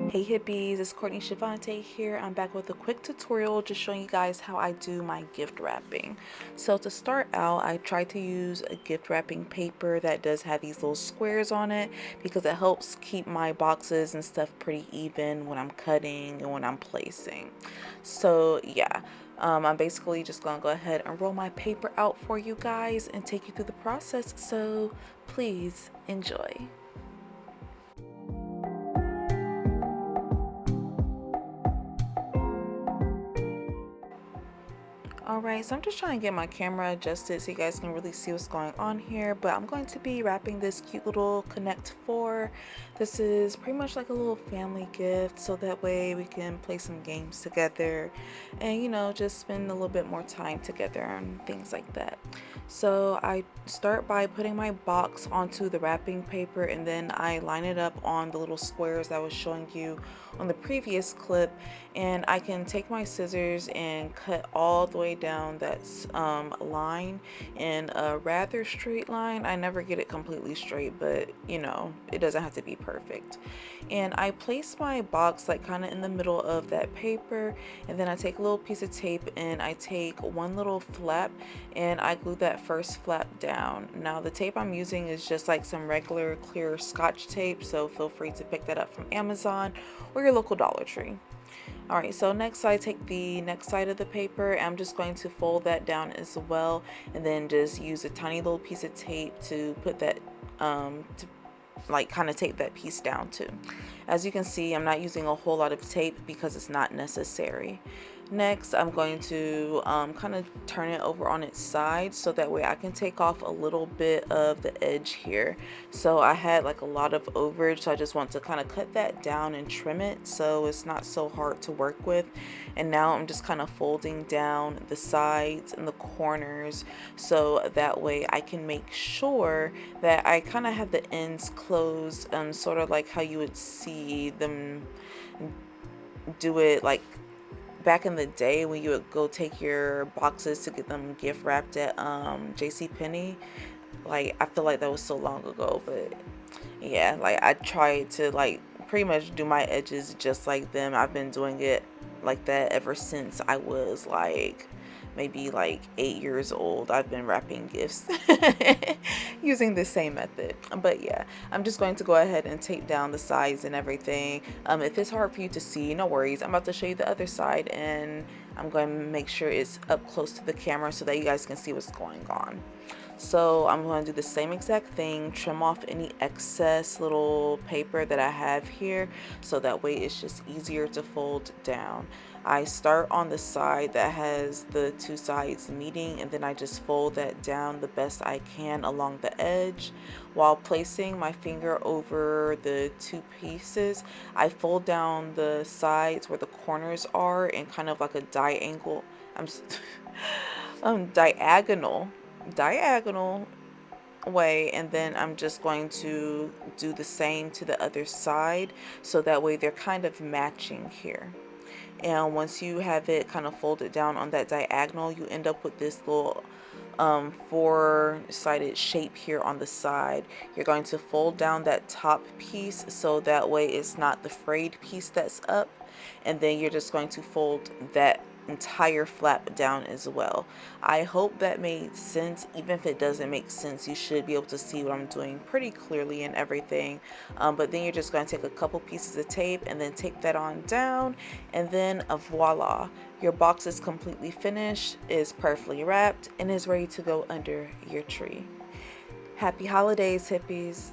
Hey hippies, it's Courtney Shavante here. I'm back with a quick tutorial just showing you guys how I do my gift wrapping. So to start out, I try to use a gift wrapping paper that does have these little squares on it because it helps keep my boxes and stuff pretty even when I'm cutting and when I'm placing. So yeah, I'm basically just gonna go ahead and roll my paper out for you guys and take you through the process. So please enjoy. Alright, so I'm just trying to get my camera adjusted so you guys can really see what's going on here, but I'm going to be wrapping this cute little Connect 4. This is pretty much like a little family gift, so that way we can play some games together and, just spend a little bit more time together and things like that. So I start by putting my box onto the wrapping paper, and then I line it up on the little squares that I was showing you on the previous clip, and I can take my scissors and cut all the way down that line in a rather straight line. I never get it completely straight, but it doesn't have to be perfect. And I place my box like kind of in the middle of that paper, and then I take a little piece of tape and I take one little flap and I glue that first flap down. Now the tape I'm using is just like some regular clear Scotch tape, so feel free to pick that up from Amazon or your local Dollar Tree. Alright, so next I take the next side of the paper. I'm just going to fold that down as well, and then just use a tiny little piece of tape to put that to like kind of tape that piece down too. As you can see, I'm not using a whole lot of tape because it's not necessary. Next, I'm going to kind of turn it over on its side so that way I can take off a little bit of the edge here. So I had like a lot of overage, so I just want to kind of cut that down and trim it so it's not so hard to work with. And now I'm just kind of folding down the sides and the corners so that way I can make sure that I kind of have the ends closed, sort of like how you would see them do it like back in the day when you would go take your boxes to get them gift wrapped at JCPenney. Like, I feel like that was so long ago, but yeah, like I tried to like pretty much do my edges just like them. I've been doing it like that ever since I was like maybe like 8 years old. I've been wrapping gifts using the same method. But yeah, I'm just going to go ahead and tape down the sides and everything. If it's hard for you to see, no worries. I'm about to show you the other side, and I'm going to make sure it's up close to the camera so that you guys can see what's going on. So I'm going to do the same exact thing, trim off any excess little paper that I have here so that way it's just easier to fold down. I start on the side that has the two sides meeting, and then I just fold that down the best I can along the edge. While placing my finger over the two pieces, I fold down the sides where the corners are in kind of like a diagonal. Diagonal way, and then I'm just going to do the same to the other side so that way they're kind of matching here. And once you have it kind of folded down on that diagonal, you end up with this little four-sided shape here on the side. You're going to fold down that top piece so that way it's not the frayed piece that's up, and then you're just going to fold that entire flap down as well. I hope that made sense. Even if it doesn't make sense, you should be able to see what I'm doing pretty clearly and everything. But then you're just going to take a couple pieces of tape and then tape that on down, and then voila, your box is completely finished, is perfectly wrapped, and is ready to go under your tree. Happy holidays, hippies.